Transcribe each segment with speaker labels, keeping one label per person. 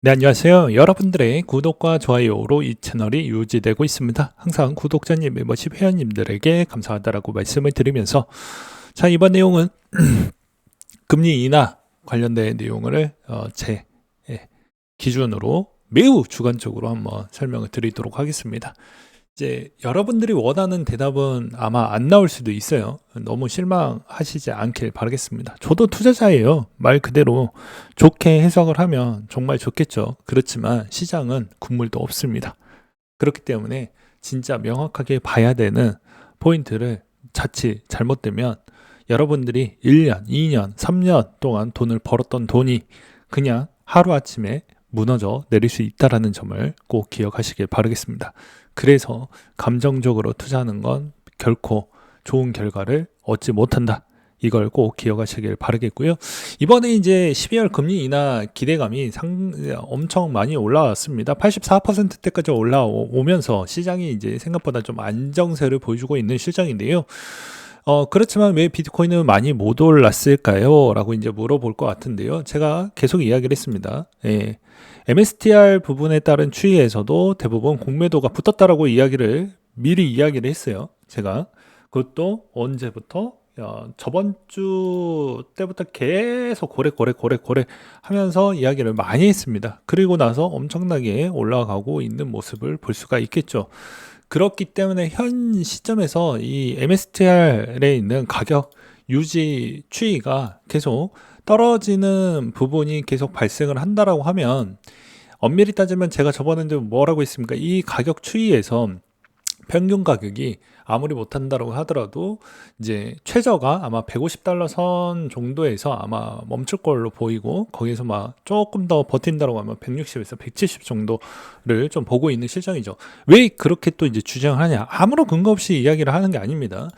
Speaker 1: 네, 안녕하세요. 여러분들의 구독과 좋아요로 이 채널이 유지되고 있습니다. 항상 구독자님, 멤버십 회원님들에게 감사하다라고 말씀을 드리면서 자, 이번 내용은 금리 인하 관련된 내용을 제 기준으로 매우 주관적으로 한번 설명을 드리도록 하겠습니다. 이제 여러분들이 원하는 대답은 아마 안 나올 수도 있어요. 너무 실망하시지 않길 바라겠습니다. 저도 투자자예요. 말 그대로 좋게 해석을 하면 정말 좋겠죠. 그렇지만 시장은 국물도 없습니다. 그렇기 때문에 진짜 명확하게 봐야 되는 포인트를 자칫 잘못되면 여러분들이 1년, 2년, 3년 동안 돈을 벌었던 돈이 그냥 하루아침에 무너져 내릴 수 있다는 점을 꼭 기억하시길 바라겠습니다. 그래서 감정적으로 투자하는 건 결코 좋은 결과를 얻지 못한다. 이걸 꼭 기억하시길 바라겠고요. 이번에 이제 12월 금리 인하 기대감이 엄청 많이 올라왔습니다. 84%대까지 올라오면서 시장이 이제 생각보다 좀 안정세를 보여주고 있는 실정인데요. 그렇지만 왜 비트코인은 많이 못 올랐을까요? 라고 이제 물어볼 것 같은데요. 제가 계속 이야기를 했습니다. 예. MSTR 부분에 따른 추이에서도 대부분 공매도가 붙었다라고 미리 이야기를 했어요. 제가. 그것도 언제부터? 저번 주 때부터 계속 고래 하면서 이야기를 많이 했습니다. 그리고 나서 엄청나게 올라가고 있는 모습을 볼 수가 있겠죠. 그렇기 때문에 현 시점에서 이 MSTR에 있는 가격 유지 추이가 계속 떨어지는 부분이 계속 발생을 한다라고 하면 엄밀히 따지면 제가 저번에 뭐라고 했습니까? 이 가격 추이에서 평균 가격이 아무리 못한다고 하더라도 이제 최저가 아마 150달러 선 정도에서 아마 멈출 걸로 보이고 거기에서 막 조금 더 버틴다고 하면 160에서 170 정도를 좀 보고 있는 실정이죠. 왜 그렇게 또 이제 주장하냐? 아무런 근거 없이 이야기를 하는 게 아닙니다.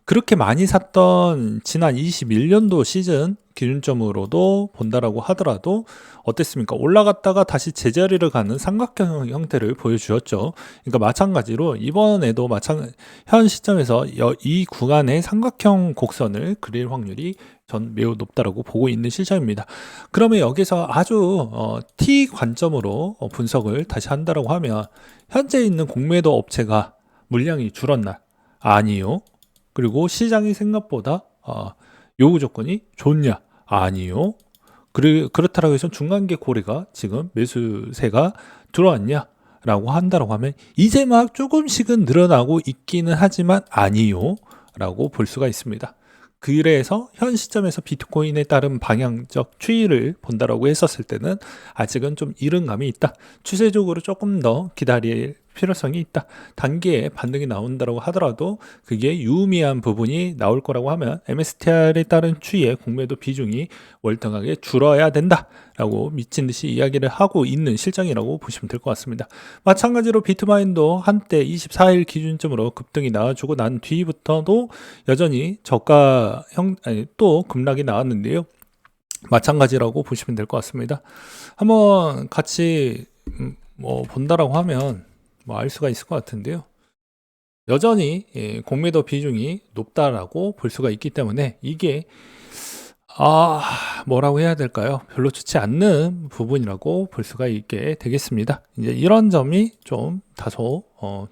Speaker 1: 그렇게 많이 샀던 지난 21년도 시즌 기준점으로도 본다라고 하더라도 어땠습니까? 올라갔다가 다시 제자리를 가는 삼각형 형태를 보여주었죠. 그러니까 마찬가지로 이번에도 현 시점에서 이 구간의 삼각형 곡선을 그릴 확률이 전 매우 높다라고 보고 있는 실정입니다. 그러면 여기서 아주 T 관점으로 분석을 다시 한다라고 하면 현재 있는 공매도 업체가 물량이 줄었나? 아니요. 그리고 시장이 생각보다 요구 조건이 좋냐? 아니요. 그렇다라고 해서 중간계 고리가 지금 매수세가 들어왔냐? 라고 한다고 하면 이제 막 조금씩은 늘어나고 있기는 하지만 아니요. 라고 볼 수가 있습니다. 그래서 현 시점에서 비트코인에 따른 방향적 추이를 본다라고 했었을 때는 아직은 좀 이른 감이 있다. 추세적으로 조금 더 기다릴 필요성이 있다. 단계에 반등이 나온다고 하더라도 그게 유의미한 부분이 나올 거라고 하면 MSTR에 따른 추이의 공매도 비중이 월등하게 줄어야 된다라고 미친 듯이 이야기를 하고 있는 실정이라고 보시면 될 것 같습니다. 마찬가지로 비트마인도 한때 24일 기준점으로 급등이 나와주고 난 뒤부터도 여전히 또 급락이 나왔는데요. 마찬가지라고 보시면 될 것 같습니다. 한번 같이 본다라고 하면 알 수가 있을 것 같은데요. 여전히 공매도 비중이 높다라고 볼 수가 있기 때문에 이게 뭐라고 해야 될까요? 별로 좋지 않는 부분이라고 볼 수가 있게 되겠습니다. 이제 이런 점이 좀 다소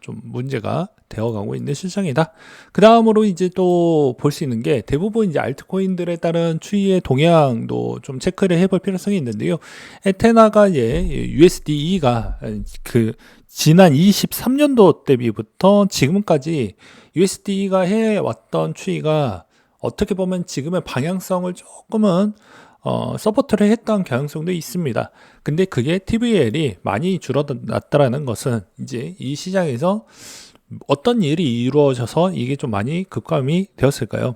Speaker 1: 좀 문제가 되어가고 있는 실정이다. 그 다음으로 이제 또 볼 수 있는 게 대부분 이제 알트코인들에 따른 추이의 동향도 좀 체크를 해볼 필요성이 있는데요. 에테나가 USDE가 그 지난 23년도 대비부터 지금까지 USDE가 해왔던 추이가 어떻게 보면 지금의 방향성을 조금은 서포트를 했던 경향성도 있습니다. 근데 그게 TVL이 많이 줄어났다라는 것은 이제 이 시장에서 어떤 일이 이루어져서 이게 좀 많이 급감이 되었을까요?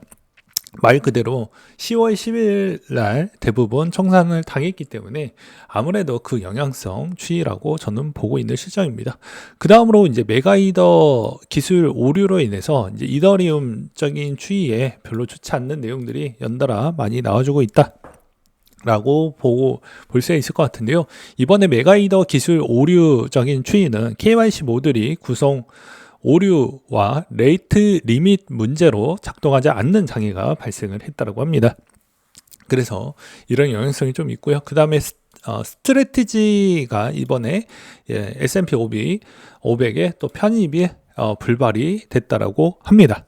Speaker 1: 말 그대로 10월 10일 날 대부분 청산을 당했기 때문에 아무래도 그 영향성 추이라고 저는 보고 있는 실정입니다. 그 다음으로 이제 메가이더 기술 오류로 인해서 이제 이더리움적인 추이에 별로 좋지 않는 내용들이 연달아 많이 나와주고 있다. 라고 볼 수 있을 것 같은데요. 이번에 메가이더 기술 오류적인 추이는 KYC 모듈이 구성 오류와 레이트 리밋 문제로 작동하지 않는 장애가 발생을 했다고 합니다. 그래서 이런 영향성이 좀 있고요. 그 다음에 스트래티지가 이번에 S&P 500에 또 편입이 불발이 됐다라고 합니다.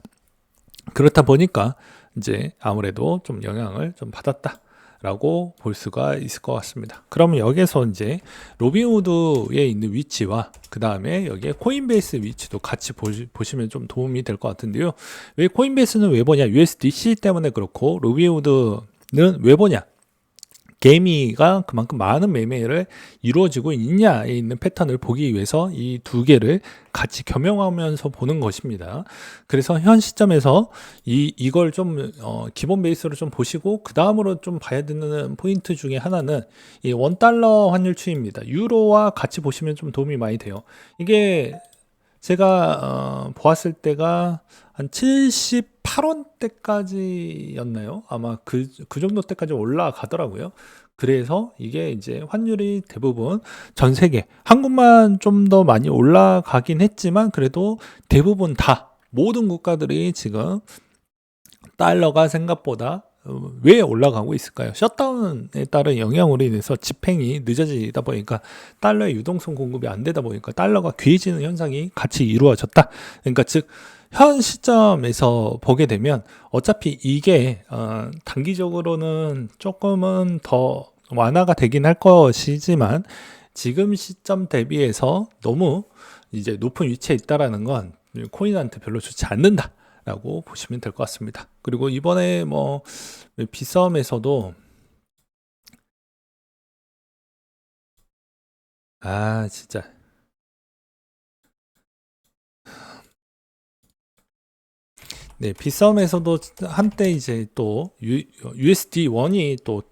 Speaker 1: 그렇다 보니까 이제 아무래도 좀 영향을 좀 받았다라고 볼 수가 있을 것 같습니다. 그러면 여기서 이제 로빈후드에 있는 위치와 그 다음에 여기에 코인베이스 위치도 같이 보시면 좀 도움이 될 것 같은데요. 왜 코인베이스는 왜 보냐? USDC 때문에 그렇고 로빈후드는 왜 보냐? 개미가 그만큼 많은 매매를 이루어지고 있냐에 있는 패턴을 보기 위해서 이 두 개를 같이 겸용하면서 보는 것입니다. 그래서 현 시점에서 이걸 좀 기본 베이스로 좀 보시고 그 다음으로 좀 봐야 되는 포인트 중에 하나는 이 $1 환율 추이입니다. 유로와 같이 보시면 좀 도움이 많이 돼요. 이게 제가 보았을 때가 한 78원대까지였나요? 아마 그 정도 때까지 올라가더라고요. 그래서 이게 이제 환율이 대부분 전 세계, 한국만 좀 더 많이 올라가긴 했지만 그래도 대부분 다 모든 국가들이 지금 달러가 생각보다 왜 올라가고 있을까요? 셧다운에 따른 영향으로 인해서 집행이 늦어지다 보니까 달러의 유동성 공급이 안 되다 보니까 달러가 귀해지는 현상이 같이 이루어졌다. 그러니까 즉 현 시점에서 보게 되면 어차피 이게 단기적으로는 조금은 더 완화가 되긴 할 것이지만 지금 시점 대비해서 너무 이제 높은 위치에 있다라는 건 코인한테 별로 좋지 않는다. 라고 보시면 될 것 같습니다. 그리고 이번에 뭐 비싸움에서도 진짜 네, 비싸움에서도 한때 이제 또 USD 원이 또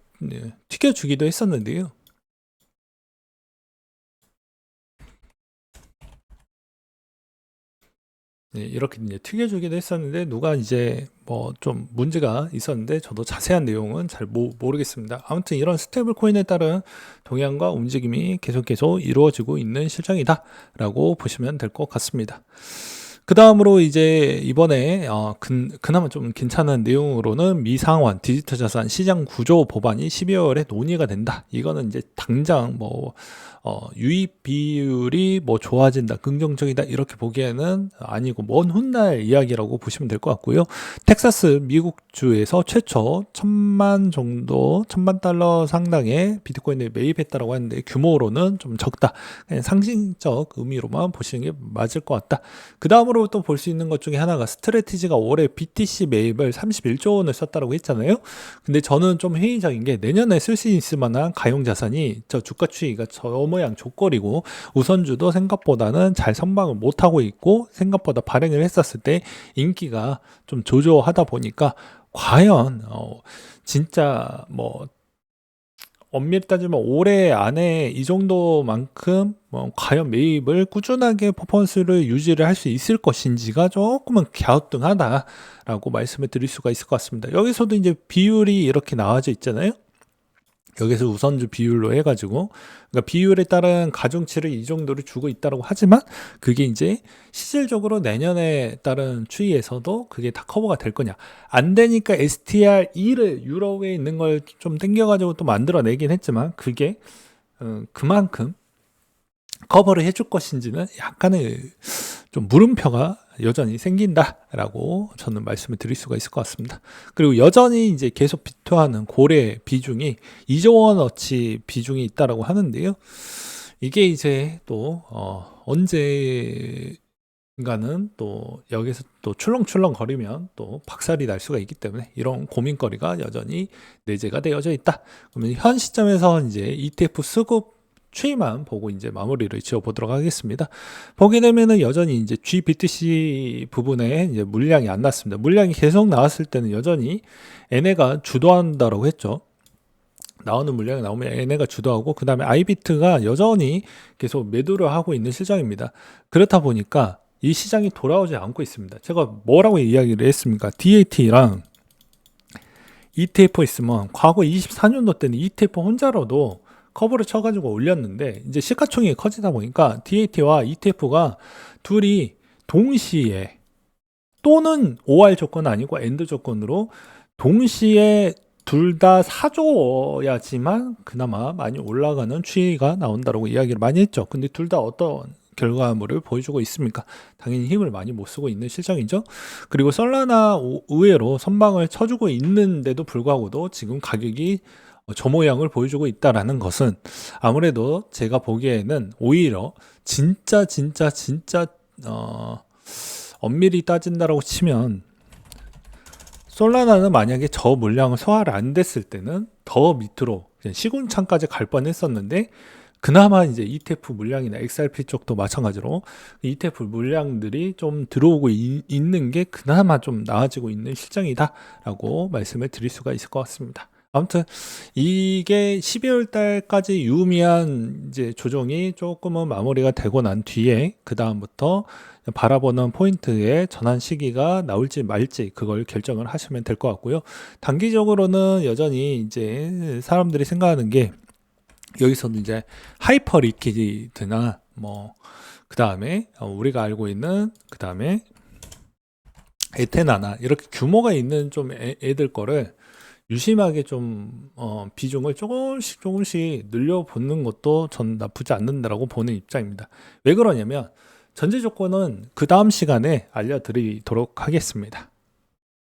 Speaker 1: 튀겨주기도 했었는데요. 네, 이렇게 이제 튀겨주기도 했었는데 누가 이제 뭐 좀 문제가 있었는데 저도 자세한 내용은 잘 모르겠습니다. 아무튼 이런 스테이블 코인에 따른 동향과 움직임이 계속 이루어지고 있는 실정이다라고 보시면 될 것 같습니다. 그 다음으로 이제 이번에 그나마 좀 괜찮은 내용으로는 미상환 디지털 자산 시장 구조 법안이 12월에 논의가 된다. 이거는 이제 당장 뭐 유입 비율이 뭐 좋아진다, 긍정적이다 이렇게 보기에는 아니고 먼 훗날 이야기라고 보시면 될 것 같고요. 텍사스 미국주에서 최초 1,000만 달러 상당의 비트코인을 매입했다라고 하는데 규모로는 좀 적다. 그냥 상징적 의미로만 보시는 게 맞을 것 같다. 그 다음으로 또 볼 수 있는 것 중에 하나가 스트래티지가 올해 BTC 매입을 31조 원을 썼다라고 했잖아요. 근데 저는 좀 회의적인 게 내년에 쓸 수 있을 만한 가용 자산이 저 주가 추이가 저 모양 족거리고 우선주도 생각보다는 잘 선방을 못하고 있고 생각보다 발행을 했었을 때 인기가 좀 조조하다 보니까 과연 진짜 뭐 엄밀히 따지면 올해 안에 이 정도만큼 과연 매입을 꾸준하게 퍼포먼스를 유지를 할 수 있을 것인지가 조금은 갸우뚱하다라고 말씀을 드릴 수가 있을 것 같습니다. 여기서도 이제 비율이 이렇게 나와져 있잖아요. 여기서 우선주 비율로 해가지고 그러니까 비율에 따른 가중치를 이 정도로 주고 있다고 하지만 그게 이제 실질적으로 내년에 따른 추이에서도 그게 다 커버가 될 거냐 안 되니까 STR2를 유로에 있는 걸 좀 땡겨가지고 또 만들어내긴 했지만 그게 그만큼 커버를 해줄 것인지는 약간의 좀 물음표가 여전히 생긴다라고 저는 말씀을 드릴 수가 있을 것 같습니다. 그리고 여전히 이제 계속 비토하는 고래 비중이 2조 원어치 비중이 있다라고 하는데요. 이게 이제 또 언젠가는 또 여기서 또 출렁출렁 거리면 또 박살이 날 수가 있기 때문에 이런 고민거리가 여전히 내재가 되어져 있다. 그러면 현 시점에서 이제 ETF 수급 추이만 보고 이제 마무리를 지어 보도록 하겠습니다. 보게 되면은 여전히 이제 GBTC 부분에 이제 물량이 안 났습니다. 물량이 계속 나왔을 때는 여전히 얘네가 주도한다라고 했죠. 나오는 물량이 나오면 얘네가 주도하고 그 다음에 아이비트가 여전히 계속 매도를 하고 있는 실정입니다. 그렇다 보니까 이 시장이 돌아오지 않고 있습니다. 제가 뭐라고 이야기를 했습니까? DAT랑 ETF 있으면 과거 24년도 때는 ETF 혼자로도 커버를 쳐가지고 올렸는데 이제 시가총액이 커지다 보니까 DAT와 ETF가 둘이 동시에 또는 OR 조건 아니고 AND 조건으로 동시에 둘 다 사줘야지만 그나마 많이 올라가는 추이가 나온다라고 이야기를 많이 했죠. 근데 둘 다 어떤 결과물을 보여주고 있습니까? 당연히 힘을 많이 못 쓰고 있는 실정이죠. 그리고 솔라나 의외로 선방을 쳐주고 있는데도 불구하고도 지금 가격이 저 모양을 보여주고 있다라는 것은 아무래도 제가 보기에는 오히려 진짜 엄밀히 따진다라고 치면 솔라나는 만약에 저 물량을 소화를 안 됐을 때는 더 밑으로 시군창까지 갈 뻔했었는데, 그나마 이제 ETF 물량이나 XRP 쪽도 마찬가지로 ETF 물량들이 좀 들어오고 있는 게 그나마 좀 나아지고 있는 실정이다라고 말씀을 드릴 수가 있을 것 같습니다. 아무튼 이게 12월 달까지 유의미한 이제 조정이 조금은 마무리가 되고 난 뒤에 그 다음부터 바라보는 포인트의 전환 시기가 나올지 말지 그걸 결정을 하시면 될 것 같고요. 단기적으로는 여전히 이제 사람들이 생각하는 게 여기서는 이제 하이퍼 리퀴드나 뭐 그 다음에 우리가 알고 있는 그 다음에 에테나나 이렇게 규모가 있는 좀 애들 거를 유심하게 좀 비중을 조금씩 늘려보는 것도 전 나쁘지 않는다라고 보는 입장입니다. 왜 그러냐면 전제 조건은 그 다음 시간에 알려드리도록 하겠습니다.